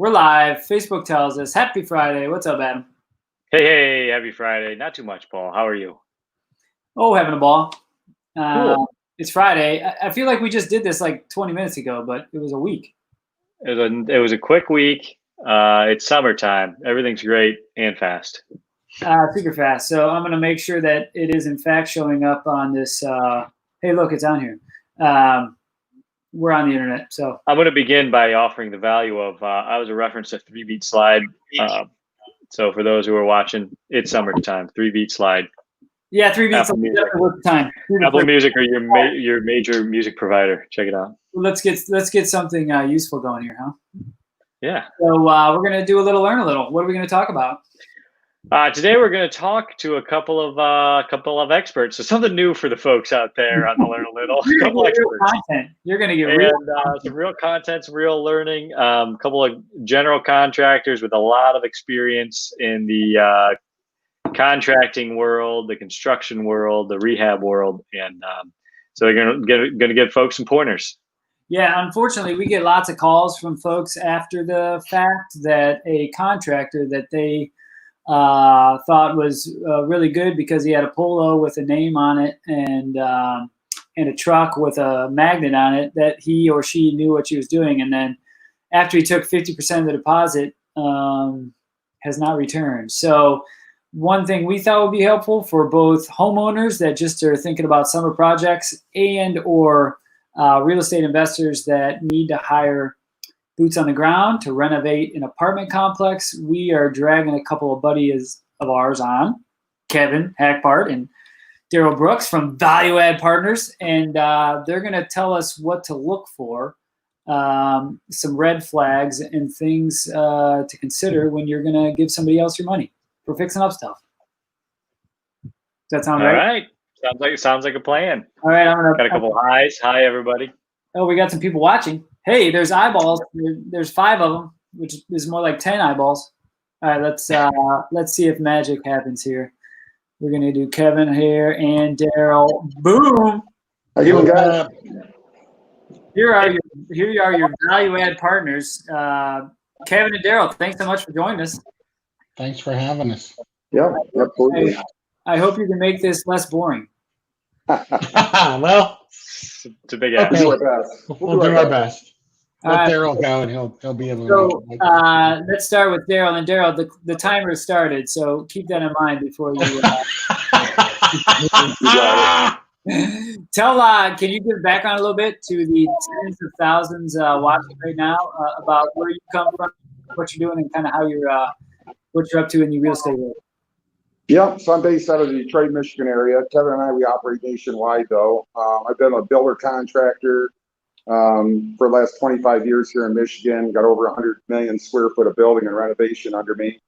We're live. Facebook tells us happy Friday. What's up, Adam? Hey, happy Friday. Not too much, Paul. How are you? Oh, having a ball. Cool. It's Friday. I feel like we just did this like 20 minutes ago, but it was a week. It was a quick week. It's summertime. Everything's great and fast. Super fast. So I'm going to make sure that it is in fact showing up on this. Hey, look, it's on here. We're on the internet. So I'm going to begin by offering the value of, I was a reference to 3-beat slide. So for those who are watching, it's summertime, 3-beat slide. Yeah, 3-beat Apple Music. time. Apple Music or your major music provider. Check it out. Let's get something useful going here, huh? Yeah. So we're going to do a little learn a little. What are we going to talk about? Today we're going to talk to a couple of experts. So something new for the folks out there on the Learn a Little. You're going to get some real content, some real learning. A couple of general contractors with a lot of experience in the contracting world, the construction world, the rehab world, and so they're going to give folks some pointers. Yeah, unfortunately, we get lots of calls from folks after the fact that a contractor that they thought was really good because he had a polo with a name on it and a truck with a magnet on it, that he or she knew what she was doing, and then after he took 50% of the deposit, has not returned. So one thing we thought would be helpful for both homeowners that just are thinking about summer projects and or real estate investors that need to hire boots on the ground to renovate an apartment complex, we are dragging a couple of buddies of ours on, Kevin Hackbart and Daryl Brooks from Value Add Partners, and they're going to tell us what to look for, some red flags and things to consider when you're going to give somebody else your money for fixing up stuff. Does that sound right? All right. Sounds like a plan. All right. Got a couple highs. Hi, everybody. Oh, we got some people watching. Hey, there's eyeballs. There's 5 of them, which is more like 10 eyeballs. All right, let's see if magic happens here. We're gonna do Kevin here and Daryl. Boom. How you doing, guys? Here are your value add partners, Kevin and Daryl. Thanks so much for joining us. Thanks for having us. Yeah, absolutely. I hope you can make this less boring. Well, it's a big ask. Okay. We'll do our best. Let Daryl go, and he'll be able to. So let's start with Daryl. And Daryl, the timer started, so keep that in mind before you. Can you give background a little bit to the tens of thousands watching right now about where you come from, what you're doing, and kind of how what you're up to in the real estate world? Yeah, so I'm based out of the Detroit, Michigan area. Kevin and I, we operate nationwide, though. I've been a builder contractor for the last 25 years here in Michigan. Got over 100 million square foot of building and renovation under me.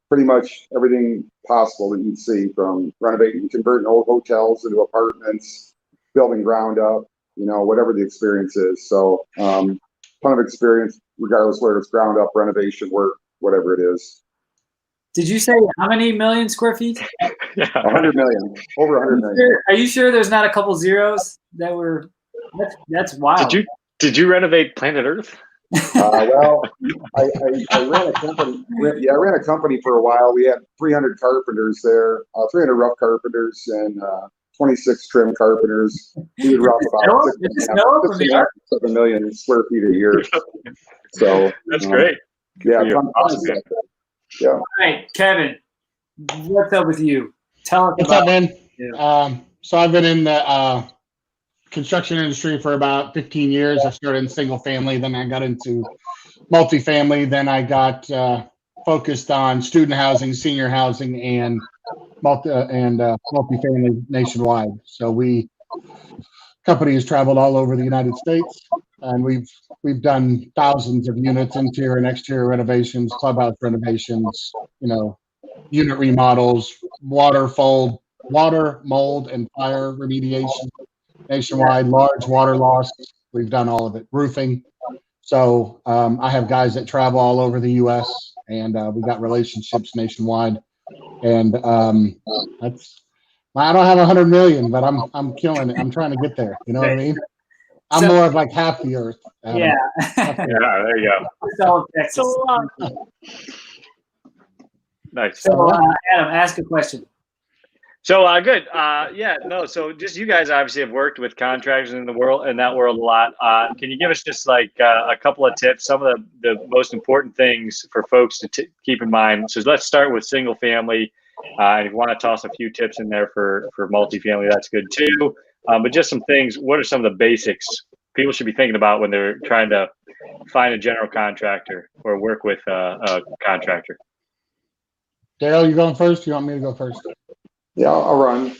Pretty much everything possible that you'd see, from renovating, converting old hotels into apartments, building ground up, whatever the experience is. So ton of experience, regardless whether it's ground up, renovation work, whatever it is. Did you say how many million square feet? 100 million, over 100 million. Are you sure there's not a couple zeros that were? That's wild. Did you renovate Planet Earth? Well, I ran a company. Yeah, I ran a company for a while. We had 300 carpenters there, 300 rough carpenters and 26 trim carpenters. We would rough about 7 million square feet a year. So that's great. Yeah, awesome. Yeah. All right, Kevin, what's up with you? Tell us what's up, man. So I've been in the construction industry for about 15 years. I started in single family, then I got into multifamily, then I got focused on student housing, senior housing, and multifamily nationwide. So company has traveled all over the United States, and we've done thousands of units, interior and exterior renovations, clubhouse renovations, unit remodels, water, mold, and fire remediation nationwide, large water loss. We've done all of it. Roofing. So I have guys that travel all over the U.S. and we got relationships nationwide. And I don't have 100 million, but I'm killing it. I'm trying to get there. You know what I mean? I'm So- more of like half the earth. Adam. Yeah. Yeah, there you go. It's all in Texas. Nice. So, Adam, ask a question. So good. Yeah, no. So just you guys obviously have worked with contractors in that world a lot. Can you give us just like a couple of tips, some of the most important things for folks to keep in mind? So let's start with single family. If you want to toss a few tips in there for multifamily, that's good too. But just some things. What are some of the basics people should be thinking about when they're trying to find a general contractor or work with a contractor? Daryl, you going first? You want me to go first? Yeah, I'll run.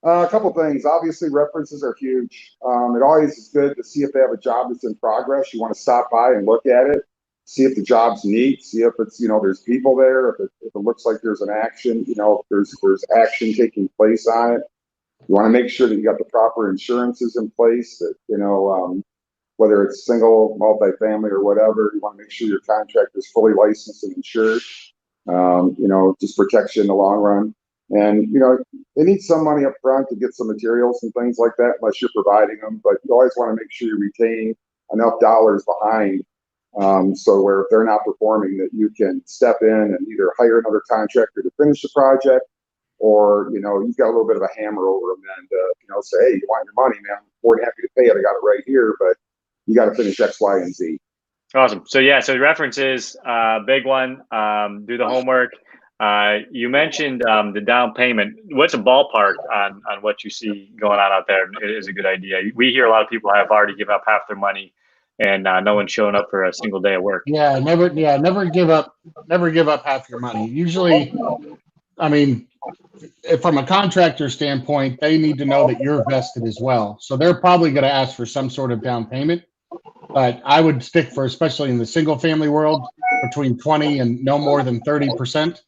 A couple things. Obviously, references are huge. It always is good to see if they have a job that's in progress. You want to stop by and look at it, see if the job's neat, see if it's, there's people there, if it looks like there's an action, if there's action taking place on it. You want to make sure that you got the proper insurances in place, that, whether it's single, multifamily, or whatever, you want to make sure your contractor is fully licensed and insured. Just protects you in the long run. And, they need some money up front to get some materials and things like that, unless you're providing them. But you always want to make sure you retain enough dollars behind, so where if they're not performing, that you can step in and either hire another contractor to finish the project, or, you've got a little bit of a hammer over them and, say, hey, you want your money, man, I'm more than happy to pay it. I got it right here, but you got to finish X, Y, and Z. Awesome. So so references, big one. Do the homework. You mentioned the down payment. What's a ballpark on what you see going on out there is a good idea. We hear a lot of people have already given up half their money, and no one's showing up for a single day of work. Never give up half your money. Usually, I mean, from a contractor standpoint, they need to know that you're vested as well. So they're probably going to ask for some sort of down payment. But I would stick for, especially in the single family world, between 20 and no more than 30%.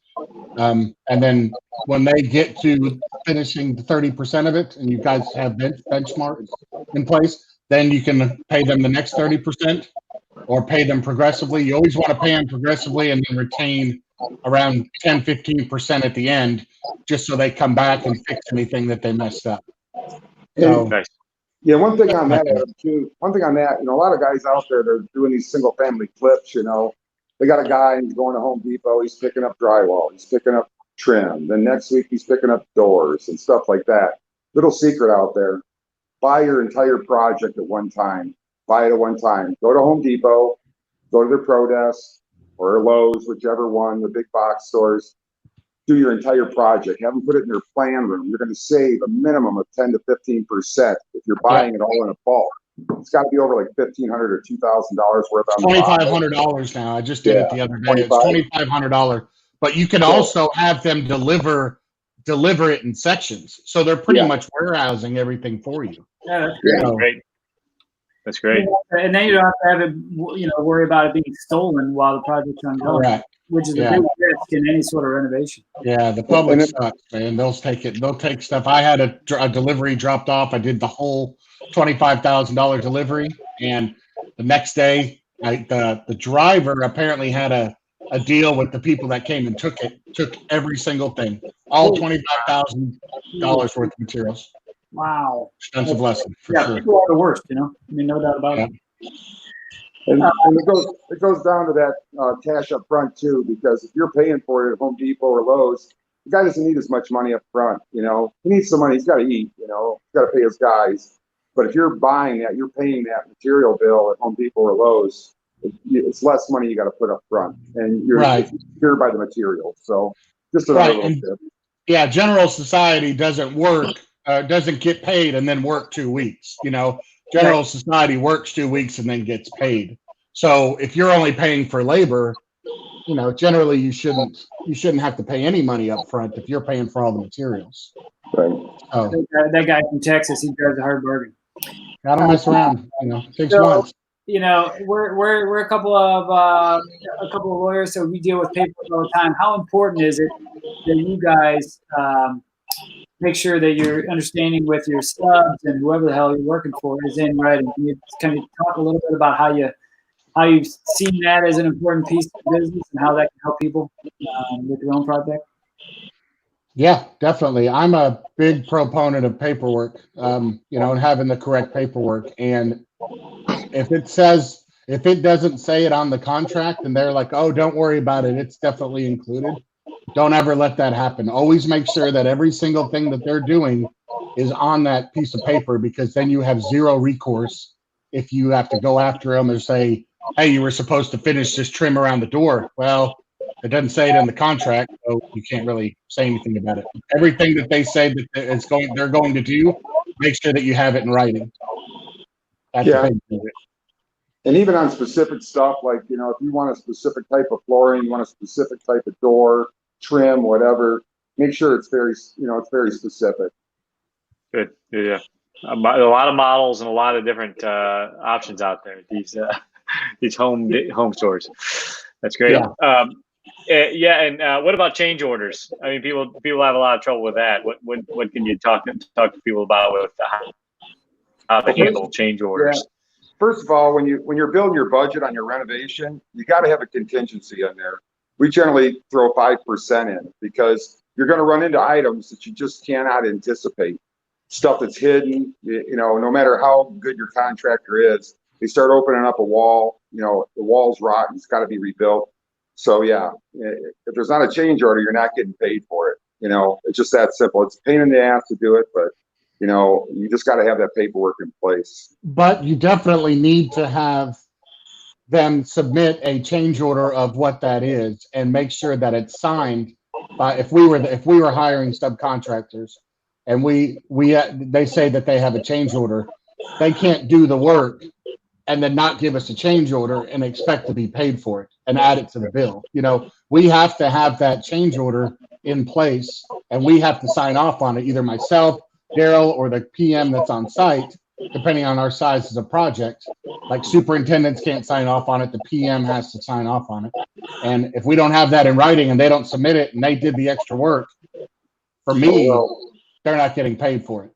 And then when they get to finishing the 30% of it, and you guys have benchmarks in place, then you can pay them the next 30% or pay them progressively. You always want to pay them progressively and then retain around 10, 15% at the end, just so they come back and fix anything that they messed up. So, Nice. Yeah, one thing on that, Adam, too. One thing on that, a lot of guys out there, they're doing these single family flips. They got a guy and he's going to Home Depot. He's picking up drywall. He's picking up trim. Then next week he's picking up doors and stuff like that. Little secret out there: buy your entire project at one time. Buy it at one time. Go to Home Depot. Go to their Pro Desk or Lowe's, whichever one, the big box stores. Do your entire project. Have them put it in their plan room. You're going to save a minimum of 10 to 15% if you're buying it all in a bulk. It's got to be over like $1,500 or $2,000 worth on $2,500 now. I just did it the other day. It's $2,500, but you can also have them deliver it in sections. So they're pretty much warehousing everything for you. Yeah, that's great. Great. That's great. And then you don't have to have it, worry about it being stolen while the project's ongoing. Correct. Which is a big risk in any sort of renovation. Yeah, the public sucks, man. They'll take stuff. I had a delivery dropped off. I did the whole $25,000 delivery, and the next day, the driver apparently had a deal with the people that came and took every single thing, all $25,000 worth of materials. Wow, Expensive lesson for sure. People are the worst, no doubt about it. And it goes down to that cash up front too, because if you're paying for it at Home Depot or Lowe's, the guy doesn't need as much money up front. He needs some money. He's got to eat. He's got to pay his guys. But if you're buying that, you're paying that material bill at Home Depot or Lowe's. It's less money you got to put up front, and you're secured by the material. So just another little tip. Yeah, General Society doesn't get paid and then work 2 weeks. General Society works 2 weeks and then gets paid. So if you're only paying for labor, generally you shouldn't have to pay any money up front if you're paying for all the materials. Right. Oh. That guy from Texas, he drives a hard bargain. Gotta mess around. Takes once. We're a couple of lawyers, so we deal with paperwork all the time. How important is it that you guys make sure that your understanding with your subs and whoever the hell you're working for is in writing? Can you kind of talk a little bit about how you've seen that as an important piece of business and how that can help people with their own project? Yeah, definitely. I'm a big proponent of paperwork, and having the correct paperwork. And if it doesn't say it on the contract and they're like, oh, don't worry about it, it's definitely included. Don't ever let that happen. Always make sure that every single thing that they're doing is on that piece of paper, because then you have zero recourse if you have to go after them and say, hey, you were supposed to finish this trim around the door. Well, it doesn't say it in the contract, so you can't really say anything about it. Everything that they say that they're going to do, make sure that you have it in writing. That's Yeah. a big thing. And even on specific stuff, like, if you want a specific type of flooring, you want a specific type of door, trim, whatever, make sure it's very specific. Good. Yeah. A lot of models and a lot of different options out there. These home stores. That's great. Yeah. And what about change orders? I mean, people have a lot of trouble with that. What can you talk to people about with how they handle change orders? Yeah. First of all, when you're building your budget on your renovation, you got to have a contingency in there. We generally throw 5% in, because you're going to run into items that you just cannot anticipate. Stuff that's hidden, no matter how good your contractor is, they start opening up a wall, the wall's rotten, it's got to be rebuilt. So yeah, if there's not a change order, you're not getting paid for it. It's just that simple. It's a pain in the ass to do it, but you just got to have that paperwork in place. But you definitely need to have them submit a change order of what that is, and make sure that it's signed by, if we were hiring subcontractors and they say that they have a change order, they can't do the work and then not give us a change order and expect to be paid for it and add it to the bill. We have to have that change order in place, and we have to sign off on it, either myself, Daryl, or the PM that's on site, depending on our size of the project. Like, superintendents can't sign off on it, the PM has to sign off on it. And if we don't have that in writing and they don't submit it and they did the extra work, for me, they're not getting paid for it.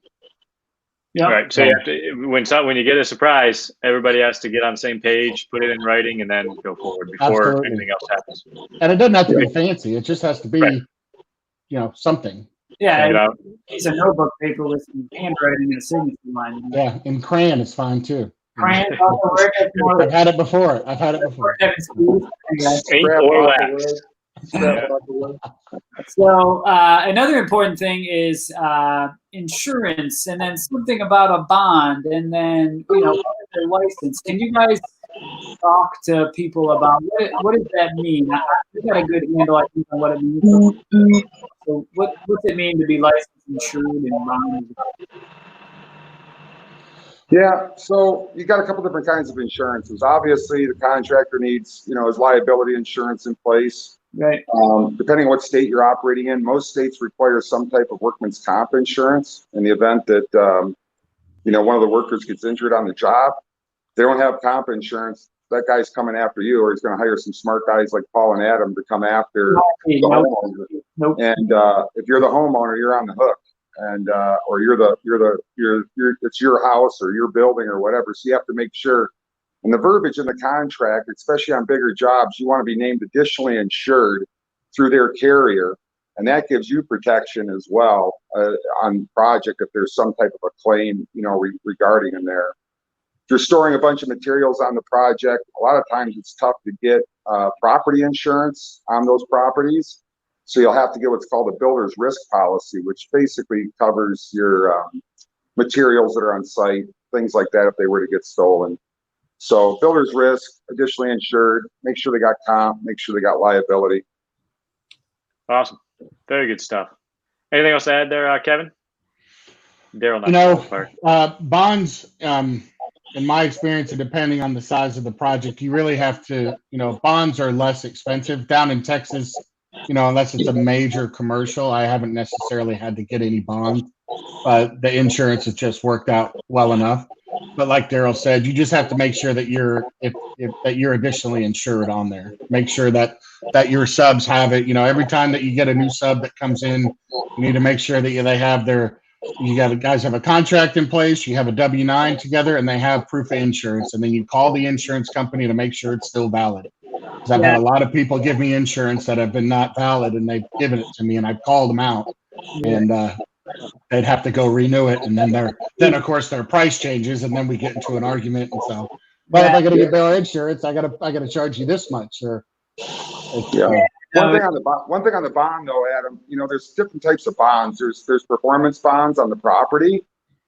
Yeah. Right. So you have to, when you get a surprise, everybody has to get on the same page, put it in writing, and then go forward before anything else happens. And it doesn't have to be fancy. It just has to be, something. Yeah, it's a notebook paper with some handwriting and a signature line. Yeah, and crayon is fine too. Crayon, I've had it before. Ink or wax. So another important thing is insurance, and then something about a bond, and then their license. Can you guys talk to people about what does that mean? You got a good handle, I think, on what it means. So what's it mean to be licensed, insured, and bonded? Yeah, so you got a couple different kinds of insurances. Obviously, the contractor needs, his liability insurance in place. Right. Depending on what state you're operating in, most states require some type of workman's comp insurance in the event that, one of the workers gets injured on the job. They don't have comp insurance. That guy's coming after you, or he's going to hire some smart guys like Paul and Adam to come after the homeowner. Nope. And if you're the homeowner, you're on the hook. And or it's your house or your building or whatever. So you have to make sure. And the verbiage in the contract, especially on bigger jobs, you want to be named additionally insured through their carrier, and that gives you protection as well on project if there's some type of a claim, regarding in there. If you're storing a bunch of materials on the project, a lot of times it's tough to get property insurance on those properties. So you'll have to get what's called a builder's risk policy, which basically covers your materials that are on site, things like that if they were to get stolen. So builder's risk, additionally insured, make sure they got comp, make sure they got liability. Awesome. Very good stuff. Anything else to add there, Kevin? Daryl, bonds, in my experience, and depending on the size of the project, you really have to, bonds are less expensive. Down in Texas, unless it's a major commercial, I haven't necessarily had to get any bond, but the insurance has just worked out well enough. But like Daryl said, you just have to make sure that you're additionally insured on there. Make sure that your subs have it. Every time that you get a new sub that comes in, you need to make sure that guys have a contract in place, you have a W-9 together, and they have proof of insurance. And then you call the insurance company to make sure it's still valid. Because I've had a lot of people give me insurance that have been not valid, and they've given it to me, and I've called them out. and they'd have to go renew it, and then of course their price changes, and then we get into an argument. And so, well, if I got to get their insurance, I gotta charge you this much, or One thing on the bond though, Adam, there's different types of bonds. There's performance bonds on the property,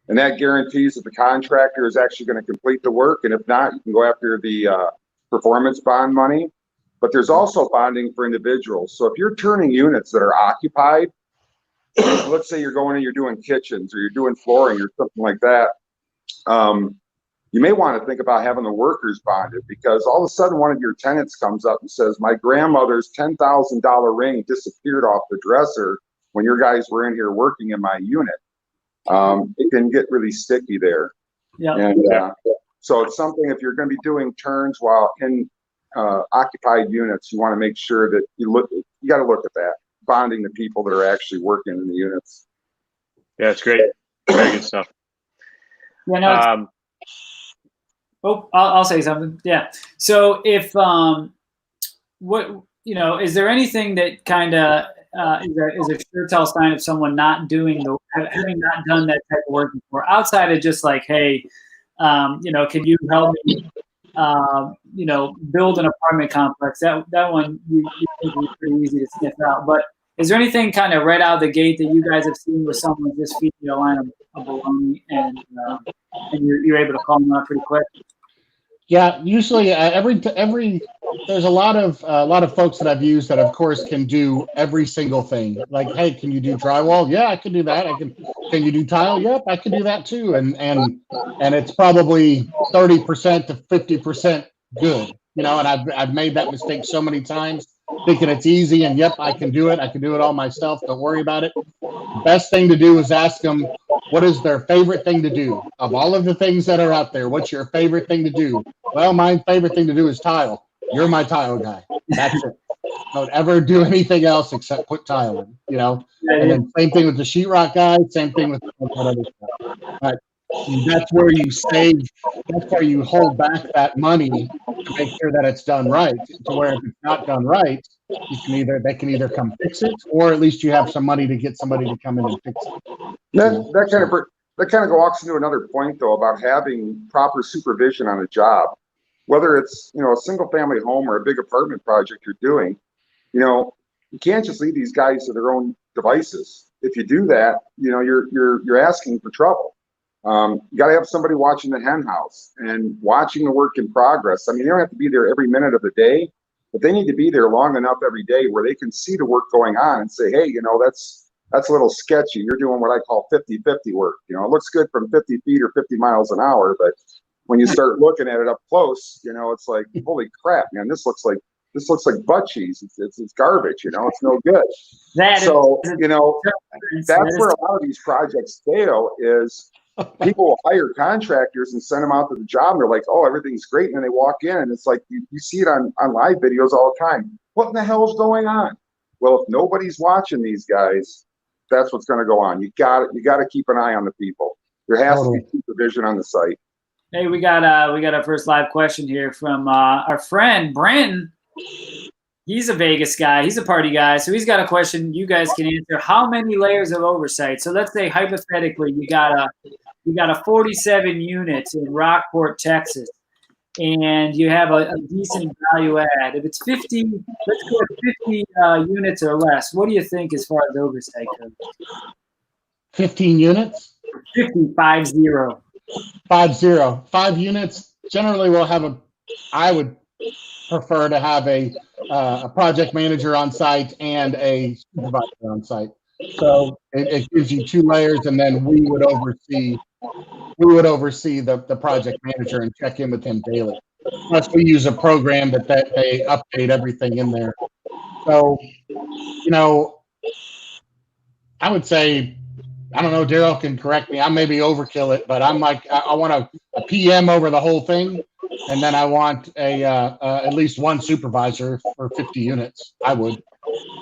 and that guarantees that the contractor is actually going to complete the work. And if not, you can go after the performance bond money. But there's also bonding for individuals. So if you're turning units that are occupied, let's say you're going and you're doing kitchens or you're doing flooring or something like that, you may want to think about having the workers bonded, because all of a sudden one of your tenants comes up and says, my grandmother's $10,000 ring disappeared off the dresser when your guys were in here working in my unit. It can get really sticky there. Yeah. And so it's something, if you're going to be doing turns while in occupied units, you want to make sure that you got to look at that, bonding the people that are actually working in the units. Yeah, it's great. Very good stuff. Yeah, no, I'll say something. Yeah. So if is there anything that kind of is a sure tell sign of someone not doing having not done that type of work before, outside of just like, hey, can you help me, build an apartment complex? That one you think is pretty easy to sniff out. But is there anything kind of right out of the gate that you guys have seen where someone just feeds you a line of baloney and you're able to call them out pretty quick? Yeah, usually there's a lot of folks that I've used that of course can do every single thing. Like, hey, can you do drywall? Yeah, I can do that. Can you do tile? Yep, I can do that too. And it's probably 30% to 50% good. And I've made that mistake so many times, thinking it's easy and yep, I can do it. I can do it all myself. Don't worry about it. The best thing to do is ask them, what is their favorite thing to do? Of all of the things that are out there, what's your favorite thing to do? Well, my favorite thing to do is tile. You're my tile guy. That's it. Don't ever do anything else except put tile in, And then same thing with the sheetrock guy, same thing with that other stuff. But that's where you save, that's where you hold back that money to make sure that it's done right. To where if it's not done right, they can either come fix it, or at least you have some money to get somebody to come in and fix it. That kind of walks into another point though, about having proper supervision on a job, whether it's a single family home or a big apartment project you're doing. You can't just leave these guys to their own devices. If you do that, you're asking for trouble. You got to have somebody watching the hen house and watching the work in progress. I mean, they don't have to be there every minute of the day, but they need to be there long enough every day where they can see the work going on and say, hey, that's a little sketchy. You're doing what I call 50-50 work. It looks good from 50 feet or 50 miles an hour, but when you start looking at it up close, it's like, holy crap, man, this looks like butt cheese. It's garbage. It's no good. That's where a lot of these projects fail. Is people will hire contractors and send them out to the job, and they're like, oh, everything's great, and then they walk in and it's like you see it on live videos all the time. What in the hell is going on? Well, if nobody's watching these guys, that's what's going to go on. You got to keep an eye on the people. There has to be supervision on the site. Hey, we got our first live question here from our friend Brandon. He's a Vegas guy. He's a party guy. So he's got a question you guys can answer. How many layers of oversight? So let's say hypothetically you got a 47 units in Rockport, Texas, and you have a decent value add. If it's 50, let's go with 50 units or less. What do you think as far as oversight goes? 15 units? 50. 5 units. Generally, we'll have I would prefer to have a project manager on site and a supervisor on site. So it gives you 2 layers, and then we would oversee the project manager and check in with him daily. Plus, we use a program that they update everything in there. So, I would say, I don't know, Daryl can correct me. I maybe overkill it, but I'm like, I want a PM over the whole thing, and then I want at least one supervisor for 50 units. I would.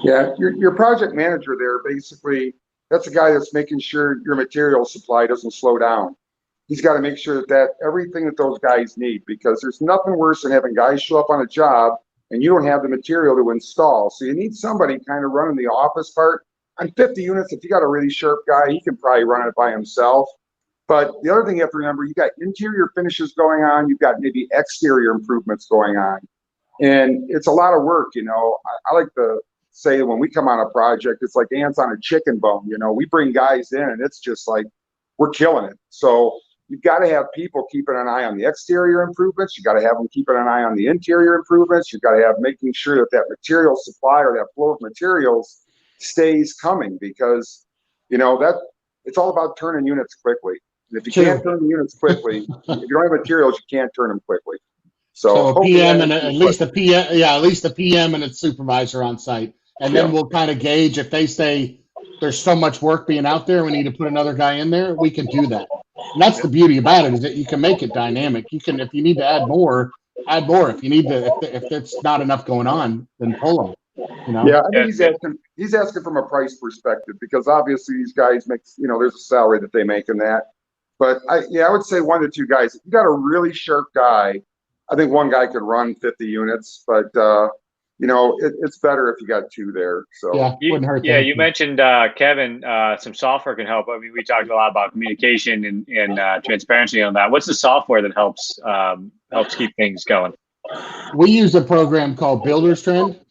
Yeah, your project manager there, basically, that's a guy that's making sure your material supply doesn't slow down. He's got to make sure that everything that those guys need, because there's nothing worse than having guys show up on a job and you don't have the material to install. So you need somebody kind of running the office part. on 50 units, if you got a really sharp guy, he can probably run it by himself. But the other thing you have to remember, you got interior finishes going on, you've got maybe exterior improvements going on. And it's a lot of work, you know. I like to say when we come on a project, it's like ants on a chicken bone, you know. We bring guys in and it's just like we're killing it. So you've got to have people keeping an eye on the exterior improvements. You got to have them keeping an eye on the interior improvements. You've got to have making sure that that material supply or that flow of materials stays coming, because, you know, that it's all about turning units quickly. And if you can't turn the units quickly, if you don't have materials, you can't turn them quickly. So a PM and at least a PM, yeah, at least a PM and a supervisor on site. And then we'll kind of gauge if they say there's so much work being out there, we need to put another guy in there, we can do that. And that's the beauty about it, is that you can make it dynamic. You can, if you need to add more, add more. If you need to, if it's not enough going on, then pull them. You know? Yeah, I mean, he's asking from a price perspective, because obviously these guys make, you know, there's a salary that they make in that. But I would say 1 to 2 guys. If you got a really sharp guy, I think one guy could run 50 units, but you know, it's better if you got 2 there. So wouldn't hurt. Yeah, you mentioned Kevin, some software can help. I mean, we talked a lot about communication and transparency on that. What's the software that helps keep things going? We use a program called Builder Trend,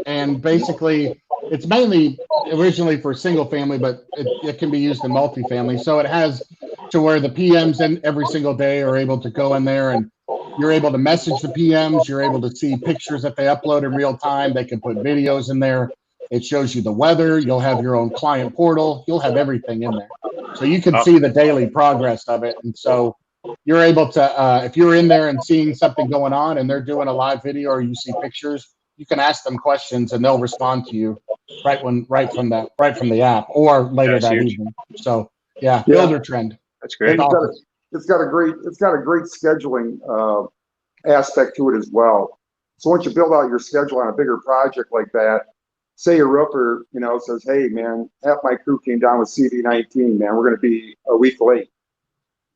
and basically it's mainly originally for single family, but it can be used in multifamily. So it has to where the PMs in every single day are able to go in there, and you're able to message the PMs. You're able to see pictures that they upload in real time. They can put videos in there. It shows you the weather. You'll have your own client portal. You'll have everything in there. So you can see the daily progress of it. And so you're able to, if you're in there and seeing something going on and they're doing a live video or you see pictures, you can ask them questions and they'll respond to you right from the app or later that evening. So Builder Trend. That's great. It's got a great scheduling aspect to it as well. So once you build out your schedule on a bigger project like that, say your roofer, you know, says, "Hey man, half my crew came down with CV-19, man, we're going to be a week late."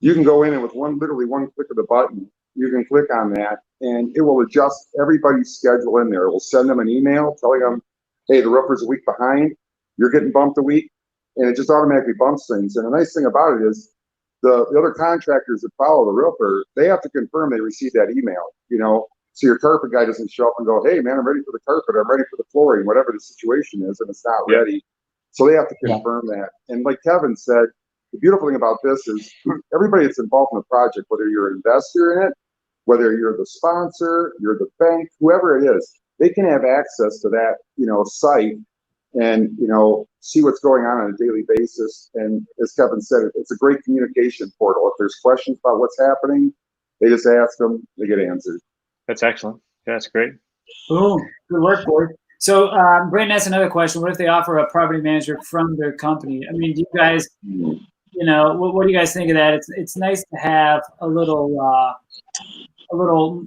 You can go in and with literally one click of the button, you can click on that and it will adjust everybody's schedule in there. It will send them an email telling them, "Hey, the roofer's a week behind, you're getting bumped a week," and it just automatically bumps things. And the nice thing about it is, the other contractors that follow the roofer, they have to confirm they received that email, you know, so your carpet guy doesn't show up and go, "Hey man, I'm ready for the carpet, I'm ready for the flooring," whatever the situation is, and it's not ready. So they have to confirm that. And like Kevin said, the beautiful thing about this is everybody that's involved in the project, whether you're an investor in it, whether you're the sponsor, you're the bank, whoever it is, they can have access to that, you know, site and, you know, see what's going on a daily basis. And as Kevin said, it's a great communication portal. If there's questions about what's happening, they just ask them, they get answered. That's excellent. Yeah, that's great. Boom. Good work, board. So Brandon has another question. What if they offer a property manager from their company? I mean, do you guys, you know, what do you guys think of that? It's nice to have a little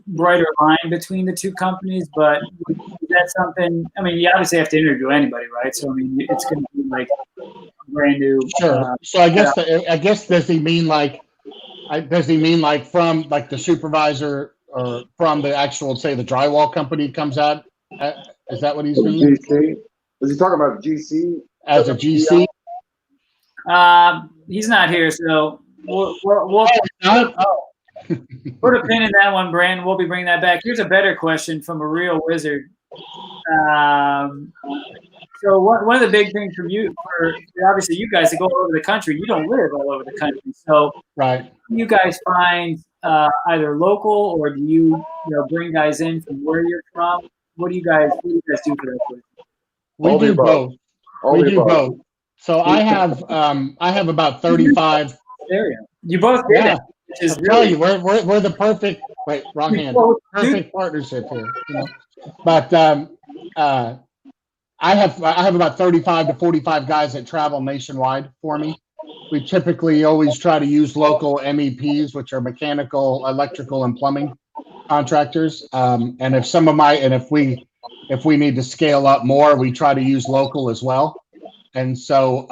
brighter line between the two companies, but is that something? I mean, you obviously have to interview anybody, right? So I mean, it's going to be like a brand new. Sure. So I guess does he mean like from like the supervisor or from the actual, say, the drywall company comes out? Is that what he's meaning? GC? Is he talking about GC? As a GC? He's not here, so we'll put a pin in that one, Brandon. We'll be bringing that back. Here's a better question from a real wizard. So one of the big things for obviously you guys that go all over the country, you don't live all over the country. So right. Do you guys find either local or do you bring guys in from where you're from? What do you guys do for that? We do both. We do both. So I have about 35. Area. You both did it. I'll tell you, we're the perfect. Wait, wrong hand. Perfect partnership here. You know? But I have about 35 to 45 guys that travel nationwide for me. We typically always try to use local MEPs, which are mechanical, electrical, and plumbing contractors. And if we need to scale up more, we try to use local as well. And so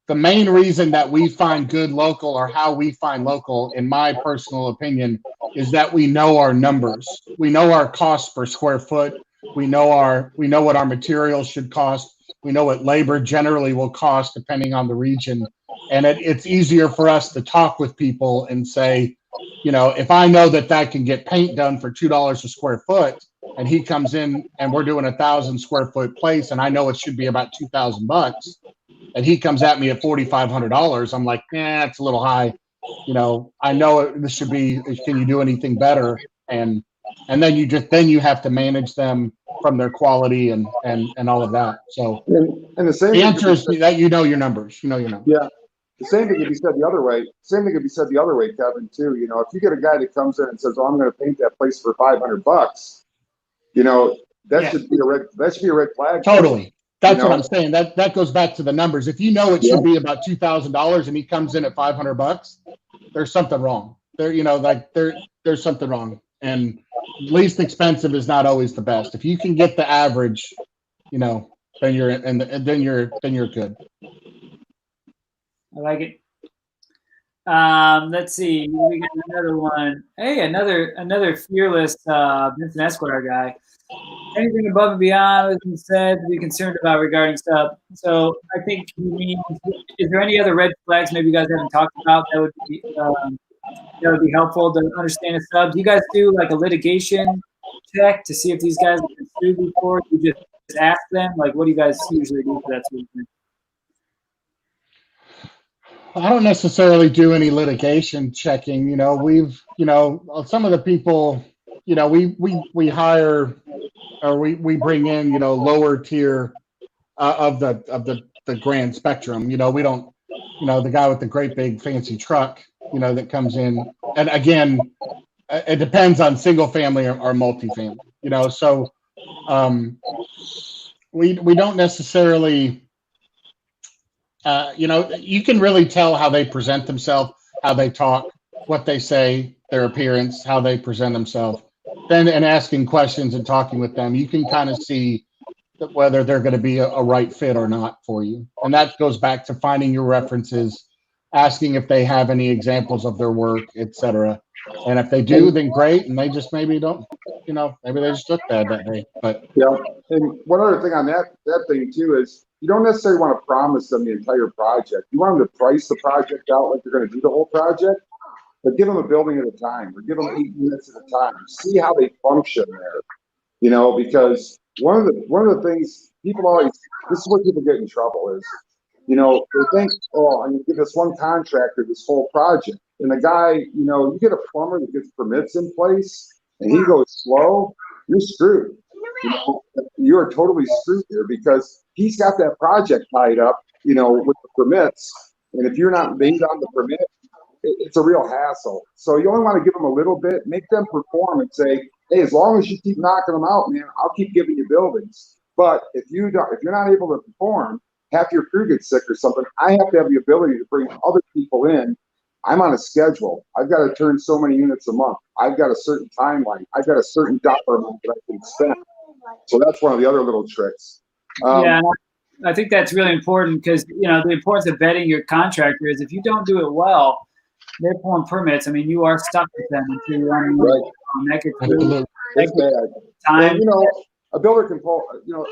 the main reason that we find good local, or how we find local, in my personal opinion, is that we know our numbers. We know our cost per square foot. We know what our materials should cost. We know what labor generally will cost depending on the region. And it's easier for us to talk with people and say, you know, if I know that that can get paint done for $2 a square foot, and he comes in and we're doing 1,000 square foot place, and I know it should be about $2,000, and he comes at me at $4,500, I'm like, it's a little high. You know, I know this should be, can you do anything better? And then you have to manage them from their quality and all of that. So and the answer is that you know your numbers. Yeah. The same thing could be said the other way. Same thing could be said the other way, Kevin, too. You know, if you get a guy that comes in and says, "Oh, I'm going to paint that place for $500," you know, that should be a red flag. Totally. That's what I'm saying. That goes back to the numbers. If you know it should be about $2,000 and he comes in at $500, there's something wrong. There's something wrong. And least expensive is not always the best. If you can get the average, you know, then you're good. I like it. Let's see. We got another one. Hey, another fearless Vincent Esquire guy. Anything above and beyond has been said to be concerned about regarding sub. So I think he means, is there any other red flags maybe you guys haven't talked about that would be helpful to understand a sub? Do you guys do like a litigation check to see if these guys have been sued before? You just ask them? Like, what do you guys usually do for that sort of thing? I don't necessarily do any litigation checking. You know, some of the people, you know, we hire or we bring in, you know, lower tier of the grand spectrum. You know, we don't, you know, the guy with the great big fancy truck, you know, that comes in. And again, it depends on single family or multifamily, you know, so we don't necessarily, you know, you can really tell how they present themselves, how they talk, what they say, their appearance, how they present themselves. Then, and asking questions and talking with them, you can kind of see whether they're going to be a right fit or not for you. And that goes back to finding your references, asking if they have any examples of their work, etc. And if they do, then great. And they just maybe don't, you know, maybe they just look bad that day. But yeah. And one other thing on that thing too is you don't necessarily want to promise them the entire project. You want them to price the project out like you're going to do the whole project, but give them a building at a time, or give them 8 units at a time. See how they function there, you know, because one of the things people always, this is where people get in trouble is, you know, they think, oh, I'm going to give this one contractor this whole project. And the guy, you know, you get a plumber that gets permits in place and he goes slow, you're screwed. You know, you're totally screwed here because he's got that project tied up, you know, with the permits. And if you're not made on the permit, it's a real hassle. So you only want to give them a little bit, make them perform and say, hey, as long as you keep knocking them out, man, I'll keep giving you buildings. But if you're not able to perform, half your crew gets sick or something, I have to have the ability to bring other people in. I'm on a schedule. I've got to turn so many units a month. I've got a certain timeline. I've got a certain dollar amount that I can spend. So that's one of the other little tricks. Yeah, I think that's really important because, you know, the importance of vetting your contractor is if you don't do it well, they're pulling permits. I mean, you are stuck with them until you run right. It's bad. Time. And, you know, a builder can pull, you know,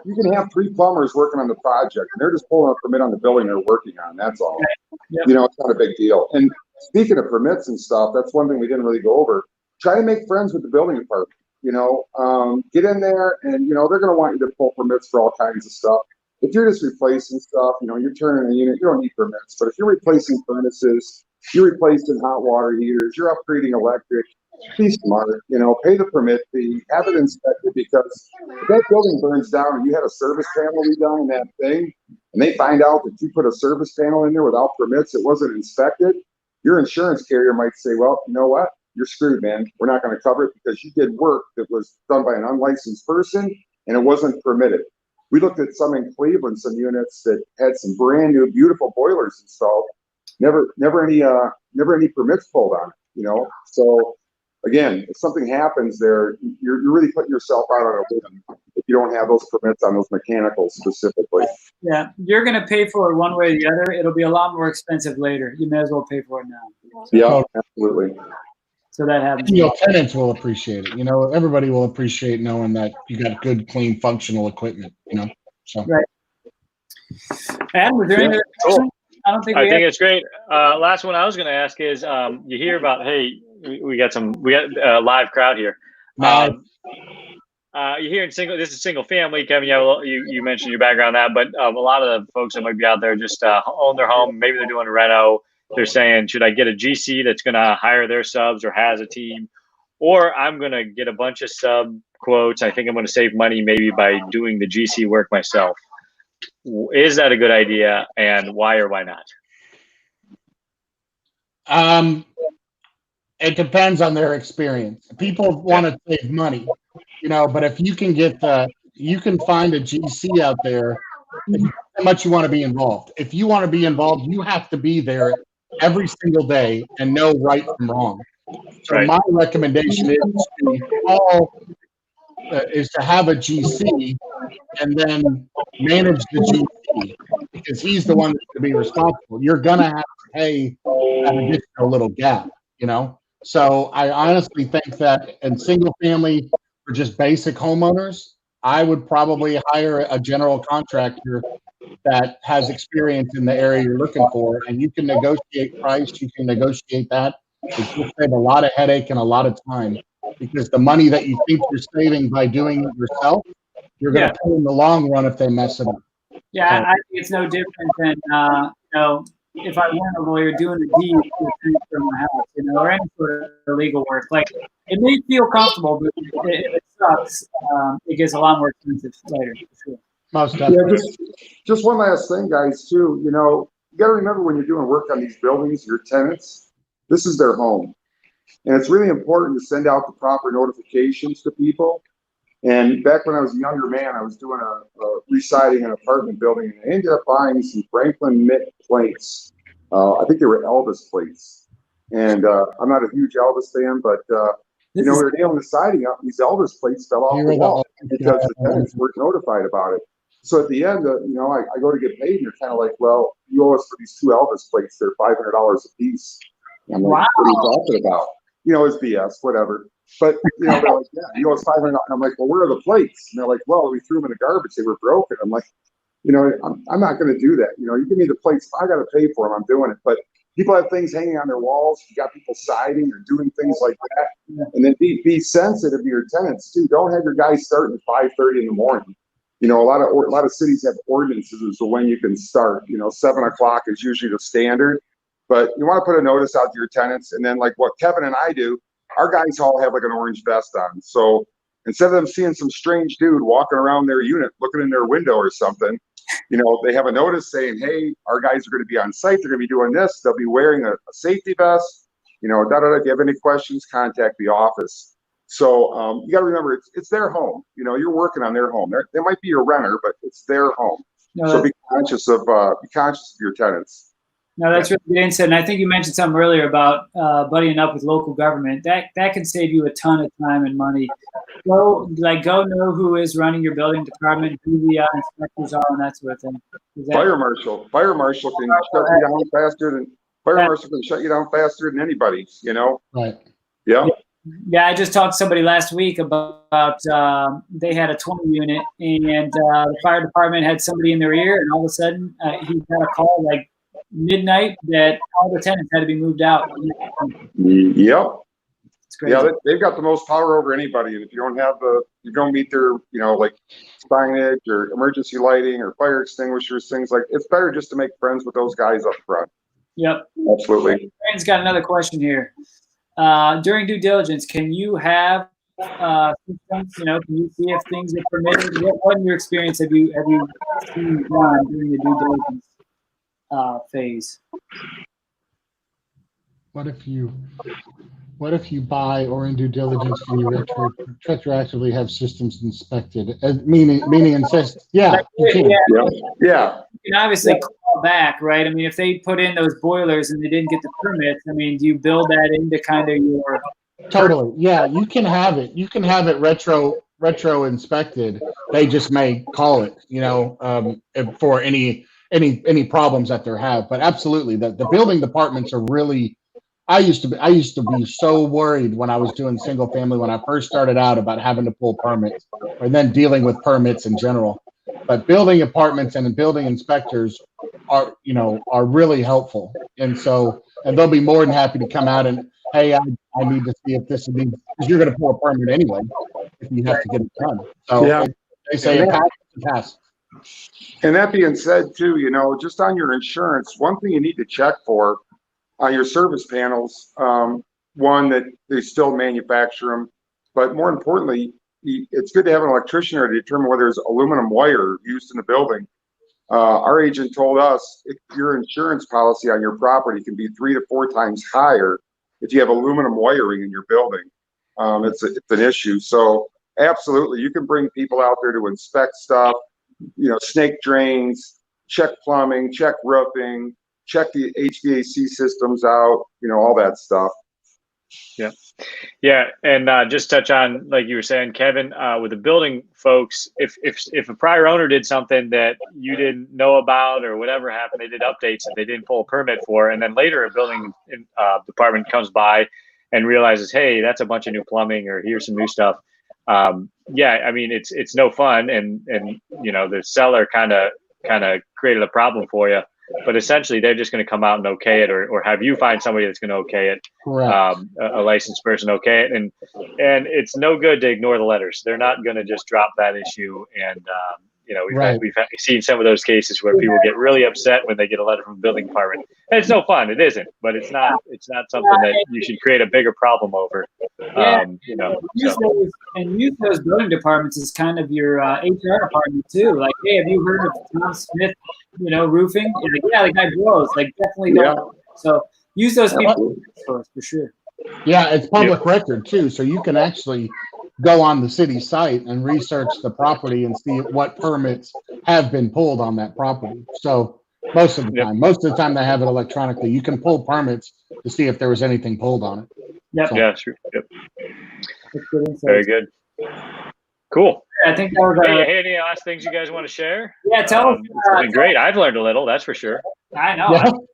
you can have 3 plumbers working on the project and they're just pulling a permit on the building they're working on. That's all. Yep. You know, it's not a big deal. And speaking of permits and stuff, that's one thing we didn't really go over. Try to make friends with the building department. You know, get in there and, you know, they're going to want you to pull permits for all kinds of stuff. If you're just replacing stuff, you know, you're turning a unit, you don't need permits. But if you're replacing furnaces, you're replacing hot water heaters, you're upgrading electric, be smart, you know, pay the permit fee, have it inspected, because if that building burns down and you had a service panel redone in that thing, and they find out that you put a service panel in there without permits, it wasn't inspected, your insurance carrier might say, well, you know what? You're screwed, man. We're not going to cover it because you did work that was done by an unlicensed person and it wasn't permitted. We looked at some in Cleveland, some units that had some brand new, beautiful boilers installed. Never any permits pulled on it, you know? So again, if something happens there, you're really putting yourself out on a limb if you don't have those permits on those mechanicals specifically. Yeah, you're going to pay for it one way or the other. It'll be a lot more expensive later. You may as well pay for it now. Yeah, absolutely. So that happens. You know, tenants will appreciate it. You know, everybody will appreciate knowing that you got good, clean, functional equipment. You know, so right. Adam, was there any other questions? I don't think I think it's great. Last one I was going to ask is, you hear about, hey, we got a live crowd here. Nice. You hear this is single family, Kevin. You mentioned your background on that, but a lot of the folks that might be out there just own their home. Maybe they're doing a reno. They're saying, should I get a GC that's going to hire their subs or has a team, or I'm going to get a bunch of sub quotes. I think I'm going to save money maybe by doing the GC work myself. Is that a good idea, and why or why not? It depends on their experience. People want to save money, but if you can you can find a GC out there, how much you want to be involved. If you want to be involved, you have to be there every single day and know right from wrong. So my recommendation is to have a GC and then manage the GC, because he's the one that's going to be responsible. You're going to have to pay an additional little gap, So I honestly think that in single family for just basic homeowners, I would probably hire a general contractor that has experience in the area you're looking for, and you can negotiate price. You can negotiate that. You'll save a lot of headache and a lot of time, because the money that you think you're saving by doing it yourself, you're going to pay in the long run if they mess it up. Yeah, I think it's no different than if I weren't a lawyer doing a deed for my house, or any sort of legal work. Like, it may feel comfortable, but if it sucks, it gets a lot more expensive later. For sure. Most definitely. Yeah, just one last thing, guys, too. You got to remember when you're doing work on these buildings, your tenants, this is their home. And it's really important to send out the proper notifications to people. And back when I was a younger man, I was doing a re-siding an apartment building, and I ended up buying some Franklin Mint plates. I think they were Elvis plates. And I'm not a huge Elvis fan, but we were nailing the siding up, and these Elvis plates fell off the wall because the tenants weren't notified about it. So at the end, I go to get paid, and they're kind of like, well, you owe us for these 2 Elvis plates. They're $500 a piece. And I'm like, what are you talking about? It's BS, whatever. But, they're like, yeah, you owe us $500. And I'm like, well, where are the plates? And they're like, well, we threw them in the garbage. They were broken. I'm like, I'm not going to do that. You give me the plates. I got to pay for them. I'm doing it. But people have things hanging on their walls. You got people siding or doing things like that. And then be sensitive to your tenants, too. Don't have your guys starting at 5:30 in the morning. A lot of cities have ordinances as to when you can start. 7 o'clock is usually the standard. But you want to put a notice out to your tenants. And then, like what Kevin and I do, our guys all have like an orange vest on. So instead of them seeing some strange dude walking around their unit, looking in their window or something, they have a notice saying, hey, our guys are going to be on site. They're going to be doing this. They'll be wearing a safety vest. If you have any questions, contact the office. So you got to remember, it's their home. You're working on their home. They might be your renter, but it's their home. So be conscious of your tenants. No, that's really good insight. And I think you mentioned something earlier about buddying up with local government. That can save you a ton of time and money. Go know who is running your building department, who the inspectors are, and that sort of thing. Fire marshal can shut you down faster than anybody. Right. Yeah. Yeah, I just talked to somebody last week about they had a 20 unit, and the fire department had somebody in their ear, and all of a sudden he got a call like midnight that all the tenants had to be moved out. Yep. It's crazy. Yeah, they've got the most power over anybody, and if you don't meet their, like signage or emergency lighting or fire extinguishers, things like, it's better just to make friends with those guys up front. Yep. Absolutely. Brandon's got another question here. During due diligence, can you have systems? Can you see if things are permitted? What in your experience have you seen done during the due diligence phase? What if you buy or in due diligence and you retroactively have systems inspected? Meaning insist. Yeah. You can. Yeah. You can obviously call back, right? I mean, if they put in those boilers and they didn't get the permits, I mean, do you build that into kind of your? Totally. Yeah, you can have it. You can have it retro inspected. They just may call it, for any problems that they have. But absolutely, the building departments are really. I used to be so worried when I was doing single family when I first started out about having to pull permits, and then dealing with permits in general. But building apartments and building inspectors are really helpful. And so, and they'll be more than happy to come out and, hey, I need to see if this needs, because you're going to pull a permit anyway if you have to get it done. So Yeah. they say it pass. And that being said, too, just on your insurance, one thing you need to check for on your service panels, one, that they still manufacture them, but more importantly, it's good to have an electrician there to determine whether there's aluminum wire used in the building. Our agent told us if your insurance policy on your property can be 3 to 4 times higher if you have aluminum wiring in your building. It's an issue. So absolutely, you can bring people out there to inspect stuff, snake drains, check plumbing, check roofing, check the HVAC systems out, all that stuff. Yeah. Yeah. And just touch on, like you were saying, Kevin, with the building folks, if a prior owner did something that you didn't know about or whatever happened, they did updates that they didn't pull a permit for, and then later a building department comes by and realizes, hey, that's a bunch of new plumbing, or here's some new stuff. Yeah, I mean, it's no fun, and the seller kind of created a problem for you. But essentially, they're just going to come out and okay it, or have you find somebody that's going to okay it, a licensed person okay it, and it's no good to ignore the letters. They're not going to just drop that issue. And we've seen some of those cases where people get really upset when they get a letter from the building department. And it's no fun. It isn't, but it's not something that you should create a bigger problem over. Use those building departments as kind of your HR department too. Like, hey, have you heard of Tom Smith? Roofing. You're like, yeah, the guy blows. Like, definitely don't. Yeah. So use those people for sure. Yeah, it's public record too, so you can actually go on the city site and research the property and see what permits have been pulled on that property. So most of the time they have it electronically. You can pull permits to see if there was anything pulled on it. Yep. So. Yeah, sure. Yep. Very good. Cool. I think that was hey, any last things you guys want to share? Yeah, tell us. It's been great. I've learned a little, that's for sure. I know.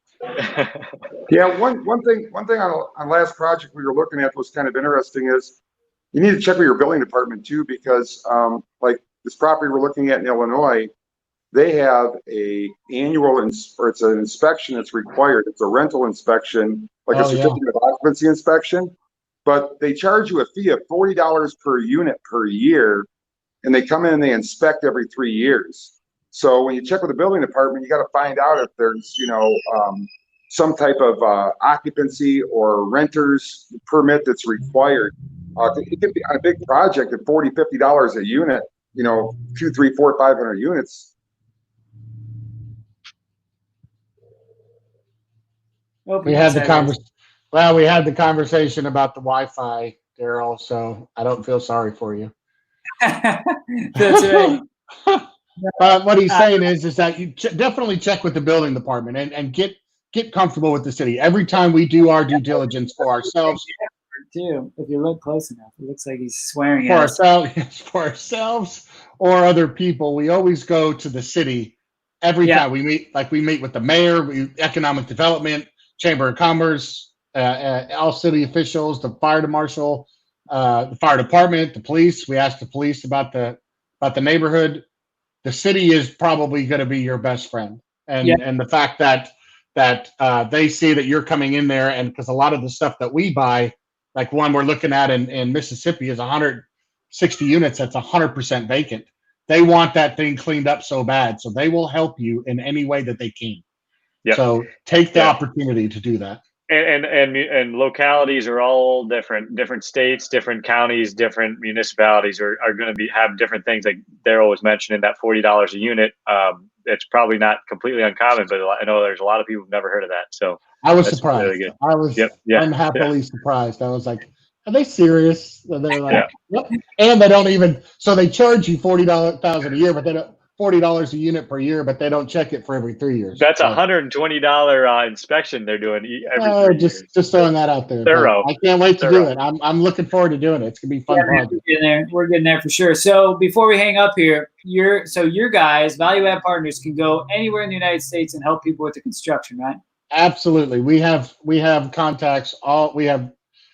Yeah, one thing on last project we were looking at was kind of interesting is you need to check with your building department too, because like this property we're looking at in Illinois, they have a annual it's an inspection that's required. It's a rental inspection, like a certificate of occupancy inspection, but they charge you a fee of $40 per unit per year, and they come in and they inspect every 3 years. So when you check with the building department, you got to find out if there's some type of occupancy or renter's permit that's required. It can be on a big project at $40, $50 a unit, 2, 3, 4, 500 units. We had the conversation about the Wi-Fi, Daryl, so I don't feel sorry for you. That's right. What he's saying is that you definitely check with the building department and get comfortable with the city. Every time we do our due diligence for ourselves, too. If you look close enough, it looks like he's swearing for ourselves or other people. We always go to the city every time we meet. Like we meet with the mayor, economic development, chamber of commerce, all city officials, the fire marshal, the fire department, the police. We ask the police about the neighborhood. The city is probably going to be your best friend, and the fact that they see that you're coming in there, and because a lot of the stuff that we buy, like one we're looking at in Mississippi, is 160 units that's 100% vacant. They want that thing cleaned up so bad, so they will help you in any way that they can. Yep. So take the opportunity to do that. And localities are all different states, different counties, different municipalities are going to have different things. Like Daryl was mentioning, that $40 a unit. It's probably not completely uncommon, but I know there's a lot of people who've never heard of that. So I was surprised. Really good. I was unhappily surprised. I was like, are they serious? And they're like, yep. And they don't even, so they charge you $40,000 a year, but they don't. $40 a unit per year, but they don't check it for every 3 years. That's a $120 inspection they're doing every 3 years. Just throwing that out there. Thorough. I can't wait to do it. I'm looking forward to doing it. It's gonna be fun. We're getting there for sure. So before we hang up here, your guys, Value Add Partners, can go anywhere in the United States and help people with the construction, right? Absolutely. We have contacts. I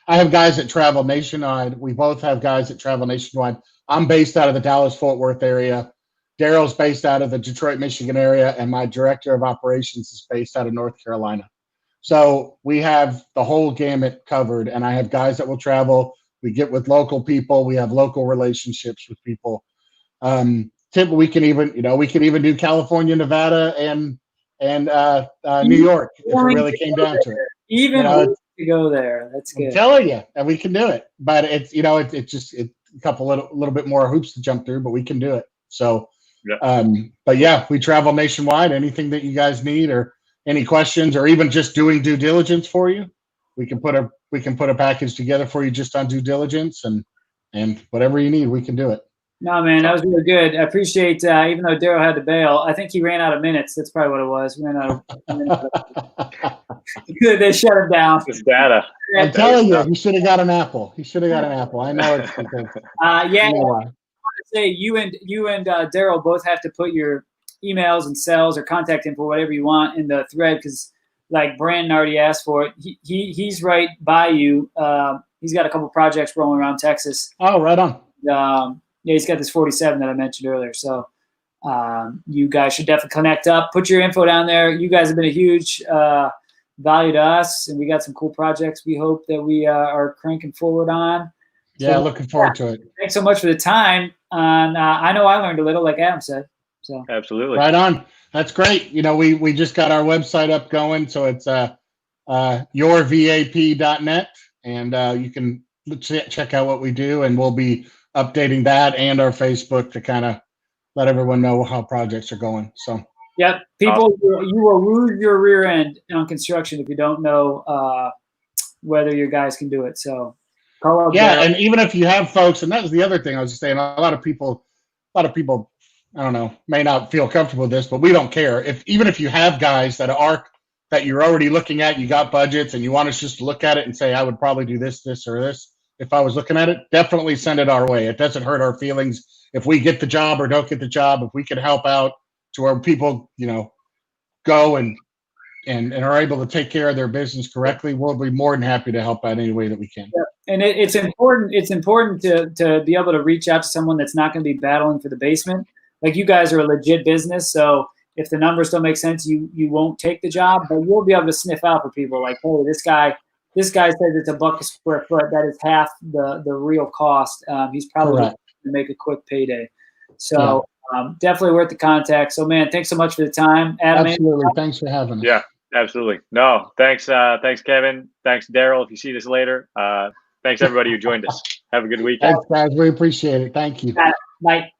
have guys that travel nationwide. We both have guys that travel nationwide. I'm based out of the Dallas-Fort Worth area. Daryl's based out of the Detroit, Michigan area, and my director of operations is based out of North Carolina. So we have the whole gamut covered, and I have guys that will travel. We get with local people. We have local relationships with people. We can even do California, Nevada, and New York if it really came down to it. Even to go there, that's good. I'm telling you, and we can do it. But it's it's a couple little bit more hoops to jump through, but we can do it. So, but yeah, we travel nationwide. Anything that you guys need or any questions, or even just doing due diligence for you, we can put a package together for you just on due diligence and whatever you need, we can do it. No, man, that was really good. I appreciate, even though Daryl had to bail, I think he ran out of minutes. That's probably what it was. They shut him down. This data. I'm telling you, he should have got an apple. I know it's because. Yeah. I want to say you and Daryl both have to put your emails and cells or contact info, whatever you want, in the thread, because like Brandon already asked for it. He's right by you. He's got a couple projects rolling around Texas. Oh, right on. Yeah, he's got this 47 that I mentioned earlier. So you guys should definitely connect up. Put your info down there. You guys have been a huge value to us, and we got some cool projects we hope that we are cranking forward on. Yeah, so, looking forward to it. Thanks so much for the time. And I know I learned a little, like Adam said. So absolutely. Right on. That's great. We just got our website up going, so it's yourvap.net, and you can check out what we do, and we'll be updating that and our Facebook to kind of let everyone know how projects are going. So, yep, people, you will lose your rear end on construction if you don't know whether your guys can do it. So, call up. Yeah, and even if you have folks, and that was the other thing I was just saying, a lot of people, I don't know, may not feel comfortable with this, but we don't care. Even if you have guys that you're already looking at, you got budgets, and you want us just to look at it and say, I would probably do this, or this. If I was looking at it, definitely send it our way. It doesn't hurt our feelings if we get the job or don't get the job. If we can help out to where people, go and are able to take care of their business correctly, we'll be more than happy to help out any way that we can. Yeah. And it's important. It's important to be able to reach out to someone that's not going to be battling for the basement. Like, you guys are a legit business, so if the numbers don't make sense, you won't take the job, but you'll be able to sniff out for people like, hey, this guy says it's $1 a square foot. That is half the real cost. He's probably going to make a quick payday. So definitely worth the contact. So, man, thanks so much for the time, Adam. Absolutely. Thanks for having us. Yeah, absolutely. No, thanks, Kevin. Thanks, Daryl. If you see this later, thanks everybody who joined us. Have a good weekend. Thanks, guys. We appreciate it. Thank you. Bye.